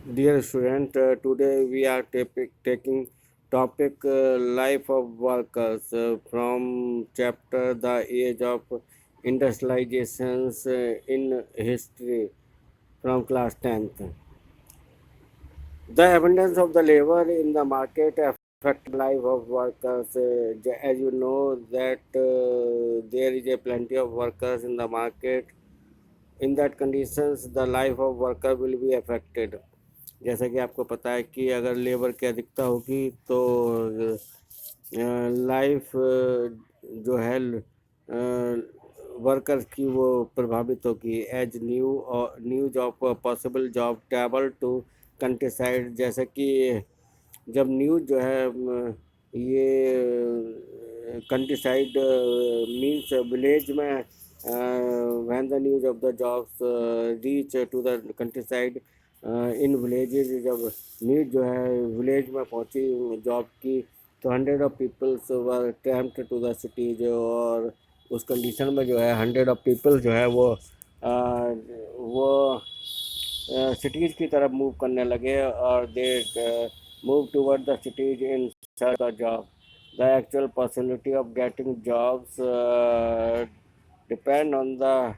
Dear student, today we are taking topic life of workers from chapter the age of industrializations in history from class 10th. The abundance of the labor in the market affect life of workers. As you know that there is a plenty of workers in the market. In that conditions, the life of worker will be affected. जैसा कि आपको पता है कि अगर labour की अधिकता होगी तो लाइफ जो है वर्कर्स की वो प्रभावित होगी as new job possible job travel to countryside. जैसे कि जब न्यूज़ जो है ये कंट्री साइड मीन्स विलेज में when the news of the jobs reach to the countryside in villages. जब न्यूज़ जो है विलेज में पहुंची जॉब की तो hundred of peoples were tramped to the cities. और उस कंडीशन में जो है हंड्रेड ऑफ पीपल जो है वो सिटीज़ की तरफ मूव करने लगे और they move toward the cities in search the job. The actual possibility of getting jobs depend on the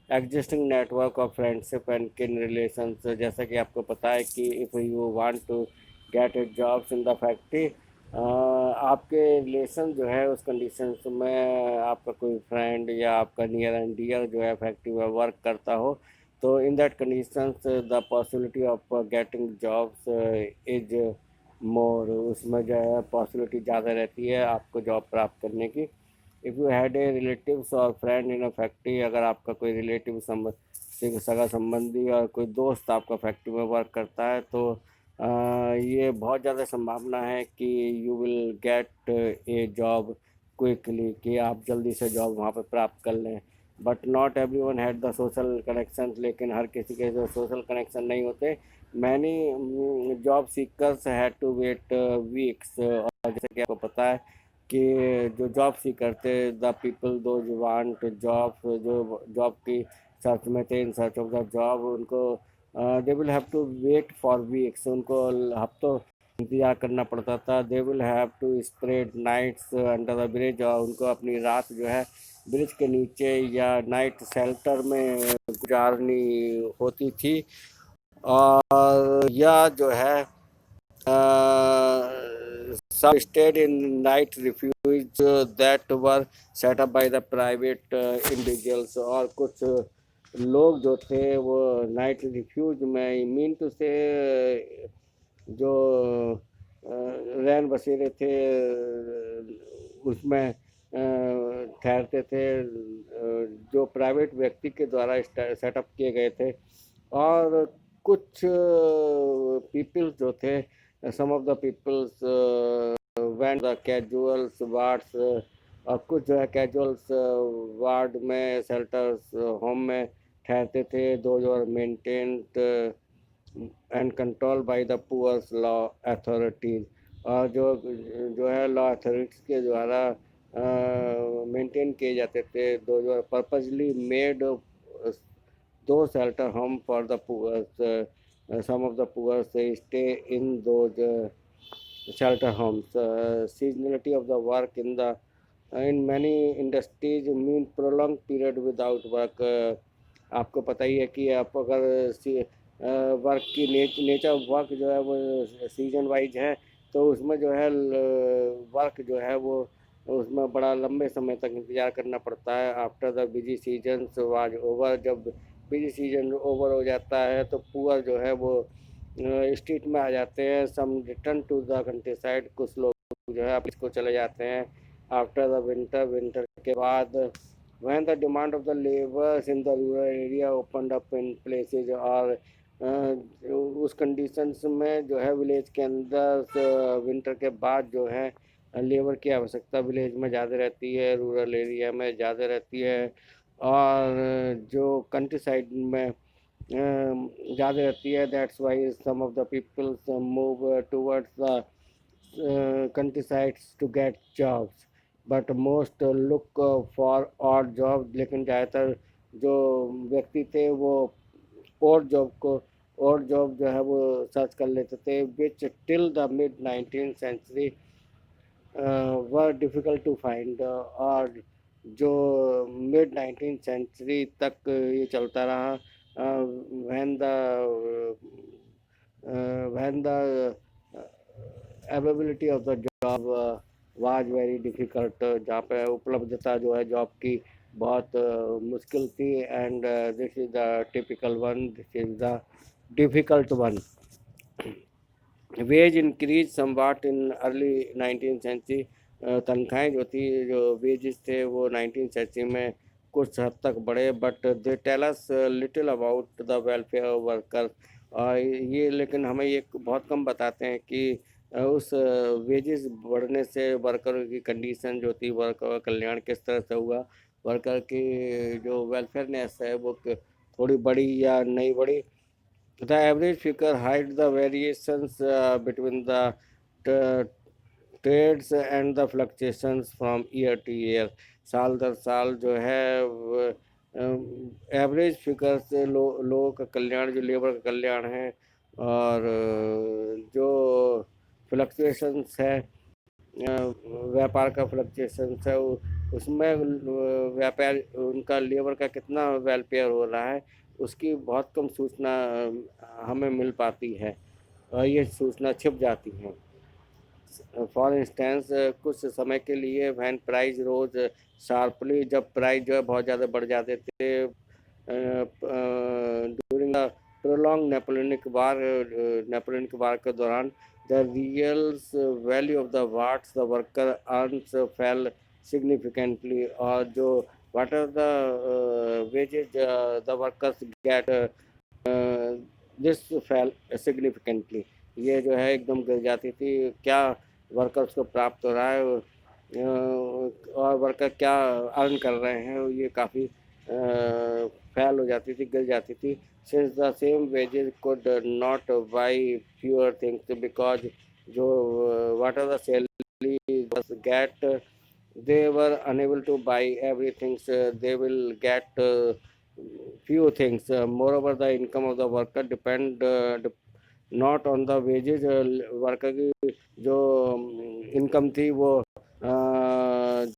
existing network of friendship and kin relations. जैसा कि आपको पता है कि if you want to get it jobs in the factory, आपके relation जो है उस कंडीशंस में आपका कोई फ्रेंड या आपका नियर एंड डियर जो है फैक्ट्री में वर्क करता हो तो in that conditions the possibility of getting jobs is more. उसमें जो है पॉसिबिलिटी ज़्यादा रहती है आपको जॉब प्राप्त करने की। If you had a relatives और फ्रेंड इन अ फैक्ट्री, अगर आपका कोई रिलेटिव सगा संबंधी और कोई दोस्त आपका फैक्ट्री में वर्क करता है तो ये बहुत ज़्यादा संभावना है कि you will get A job quickly, कि आप जल्दी से जॉब वहाँ पर प्राप्त कर लें। But not everyone had the social connection, लेकिन हर किसी के जो सोशल कनेक्शन नहीं होते। Many job seekers had to wait weeks. और जैसे कि आपको पता है कि जो जॉब सीकर थे the people do want job, जो जॉब की सर्च में थे in search of the job, उनको they will have to wait for weeks, उनको हफ्तों इंतजार करना पड़ता था। They will have to spread nights under the bridge, और उनको अपनी रात जो है ब्रिज के नीचे या नाइट शेल्टर में गुजारनी होती थी। और यह जो है some stayed in night refuge that were set up by the private individuals। और कुछ लोग जो थे वो नाइट रिफ्यूज में मीन टू से जो रैन बसेरे थे उसमें ठहरते थे जो प्राइवेट व्यक्ति के द्वारा सेटअप किए गए थे। और कुछ पीपल्स जो थे some of the peoples went the casuals wards, और कुछ जो है कैजुअल्स वार्ड में शेल्टर्स होम में ठहरते थे। दो जो maintained and control by the poors law authorities, और जो जो है लॉ अथॉरिटीज के द्वारा मेंटेन किए जाते थे। दो जो पर्पजली मेड दो shelter home for the poor. Some of the poor stay in those shelter homes. Seasonality of the work in many industries mean prolonged period without work। आपको पता ही है कि आप अगर वर्क की नेचर ऑफ वर्क जो है वो सीजन वाइज है तो उसमें जो है वर्क जो है वो उसमें बड़ा लंबे समय तक इंतज़ार करना पड़ता है। After the busy season was over, जब बिजी सीजन ओवर हो जाता है तो पुअर जो है वो स्ट्रीट में आ जाते हैं। Some return to the countryside, कुछ लोग जो है ऑफिस को चले जाते हैं। आफ्टर द विंटर के बाद when the demand of the laborers in the rural area opened up in places, और उस कंडीशंस में जो है विलेज के अंदर विंटर के बाद जो है लेबर की आवश्यकता विलेज में ज़्यादा रहती है, रूरल एरिया में ज़्यादा रहती है। और जो कंट्री साइड में ज़्यादा रहती है। That's why some of the peoples move towards the country sides to get jobs, but most look for or job. लेकिन ज़्यादातर जो व्यक्ति थे वो और जॉब को और जॉब जो है वो सर्च कर लेते थे, which till the mid 19th century were difficult to find. और जो मिड 19th century तक ये चलता रहा, when the availability of the job was very difficult, जहाँ पे उपलब्धता जो है जॉब की बहुत मुश्किल थी। And this is the typical one, this is the difficult one. Wages increase somewhat in early 19th century। तनख्वाहें जो थी, जो वेजेस थे, वो 19th century में कुछ हद तक बढ़े, but they tell us little about the welfare of worker. और ये लेकिन हमें ये बहुत कम बताते हैं कि उस वेजेस बढ़ने से वर्करों की कंडीशन जो थी, वर्कर का कल्याण किस तरह से हुआ, वर्कर की जो वेलफेयरनेस है वो थोड़ी बढ़ी या नहीं बढ़ी। The average figure hides the variations between the t- trades and the fluctuations from year to year। साल दर साल जो है एवरेज फिगर से लोगों का कल्याण, जो लेबर का कल्याण है, और जो फ्लक्चुएशंस है, व्यापार का फ्लक्चुएशंस है, उसमें व्यापार उनका लेबर का कितना वेलफेयर हो रहा है, उसकी बहुत कम सूचना हमें मिल पाती है, और ये सूचना छिप जाती है। फॉर इंस्टेंस, कुछ समय के लिए व्हेन प्राइस रोज शार्पली, जब प्राइस जो है बहुत ज़्यादा बढ़ जाते थे during the prolong Napoleonic war के दौरान, the real value of the what's the worker earns fell significantly. और जो what are the wages the workers get, this fell significantly. ये जो है एकदम गिर जाती थी, क्या वर्कर्स को प्राप्त हो रहा है, और वर्कर क्या अर्न कर रहे हैं, ये काफ़ी फेल हो जाती थी, गिर जाती थी। Since the same wages could not buy fewer things, because जो what are the salary get, they were unable to buy everything, so they will get few things। Moreover, the income of the worker depend not on the wages। Worker की जो income थी वो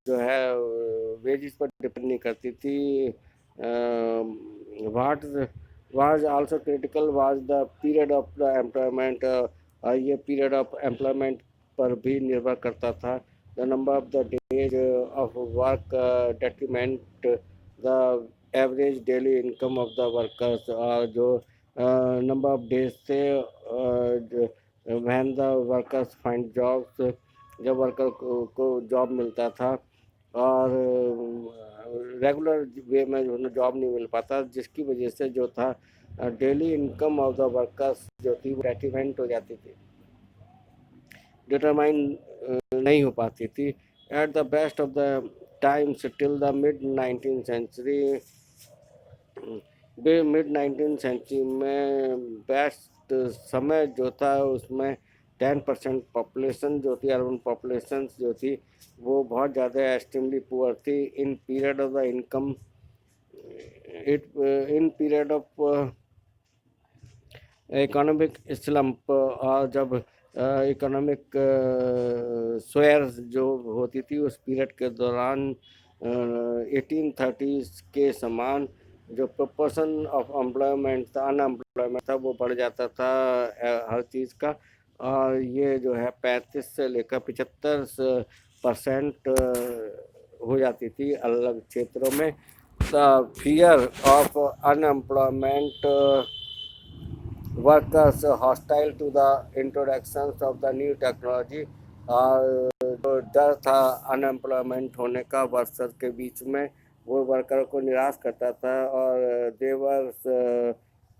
जो है wages पर depend नहीं करती थी। What was also critical was the period of the employment. और ये पीरियड ऑफ एम्प्लॉयमेंट पर भी निर्भर करता था। The number of the days of work detriment the average daily income of the workers. और जो नंबर ऑफ डेज थे when the workers find jobs, जब वर्कर को जॉब मिलता था, और रेगुलर वे में जो जॉब नहीं मिल पाता, जिसकी वजह से जो था daily income of the workers जो थी वो डेट्रीमेंट हो जाती थी, डिटरमाइन नहीं हो पाती थी। At the best of the times till the mid 19th century में बेस्ट समय जो था उसमें 10% पॉपुलेशन जो थी, अर्बन पॉपुलेशन जो थी, वो बहुत ज़्यादा एक्सट्रीमली पुअर थी। In period of the income in period of economic slump, और जब इकोनॉमिक स्वेयर जो होती थी उस पीरियड के दौरान 1830s के समान जो प्रोपोर्शन ऑफ एम्प्लॉयमेंट था, अनएम्प्लॉयमेंट था, वो बढ़ जाता था हर चीज़ का। और ये जो है 35 से लेकर 75% हो जाती थी अलग अलग क्षेत्रों में। The fear of unemployment workers hostile to the introductions of the new technology। और जो डर था अनएम्प्लॉयमेंट होने का वर्कर्स के बीच में, वो वर्कर को निराश करता था, और they were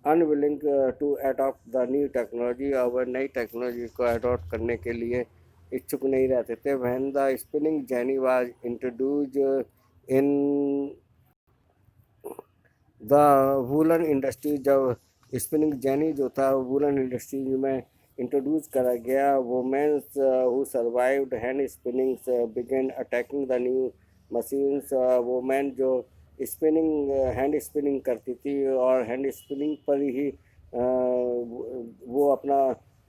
unwilling to adopt the new technology. और वह नई टेक्नोलॉजी को अडॉप्ट करने के लिए इच्छुक नहीं रहते थे। When the spinning jenny was introduced in the woollen industry, जब स्पिनिंग जेनी जो था वूलन इंडस्ट्री में इंट्रोड्यूस करा गया, womens who survived hand spinnings began attacking the new machines. Women जो स्पिनिंग हैंड स्पिनिंग करती थी और हैंड स्पिनिंग पर ही वो अपना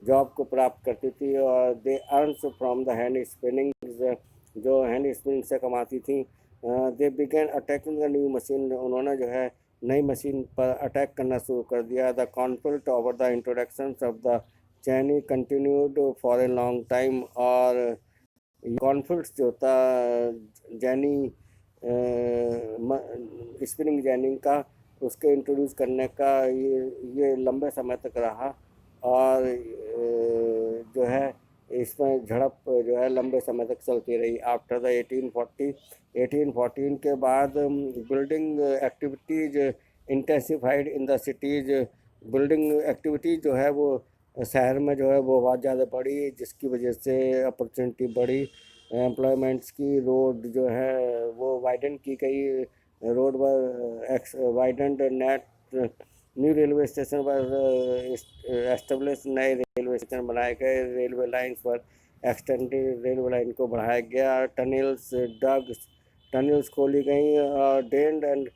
जॉब को प्राप्त करती थी और they earns from the hand spinning, जो हैंड स्पिनिंग से कमाती थी। They began attacking the new machine, उन्होंने जो है नई मशीन पर अटैक करना शुरू कर दिया। The conflict over the introduction of the jenny continued for a long time, और कॉन्फ्लिक्ट जो था जैनी स्पिनिंग जैनिंग का, उसके इंट्रोड्यूस करने का ये लंबे समय तक रहा। और जो है इसमें झड़प जो है लंबे समय तक चलती रही। आफ्टर द 1814 के बाद building activities intensified in the cities, building activities जो है वो शहर में जो है वो बहुत ज़्यादा बढ़ी, जिसकी वजह से अपॉर्चुनिटी बढ़ी एम्प्लॉयमेंट्स की। रोड जो है वो वाइडन की गई, रोड पर widened net, new railway station पर एस्टेब्लिश, नए रेलवे स्टेशन बनाए गए, रेलवे लाइन्स पर एक्सटेंडेड रेलवे लाइन को बढ़ाया गया, टनल्स खोली गई, drained and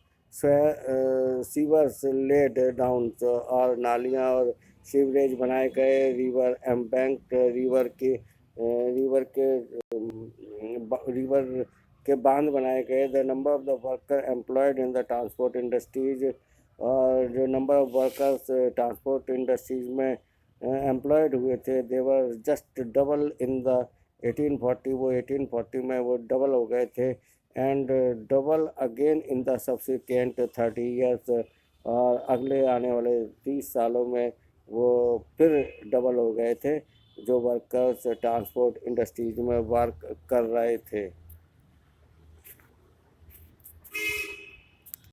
sewers laid down, और नालियाँ और सीवरेज बनाए गए, रिवर एम्बैंक, रिवर के बांध बनाए गए। The number of the worker employed in the transport industries, और जो number of workers transport industries में एम्प्लॉयड हुए थे, देवर जस्ट डबल इन द 1840, वो 1840 में वो डबल हो गए थे। And double again in the subsequent 30 years, और अगले आने वाले 30 सालों में वो फिर डबल हो गए थे जो वर्कर्स ट्रांसपोर्ट इंडस्ट्रीज में वर्क कर रहे थे।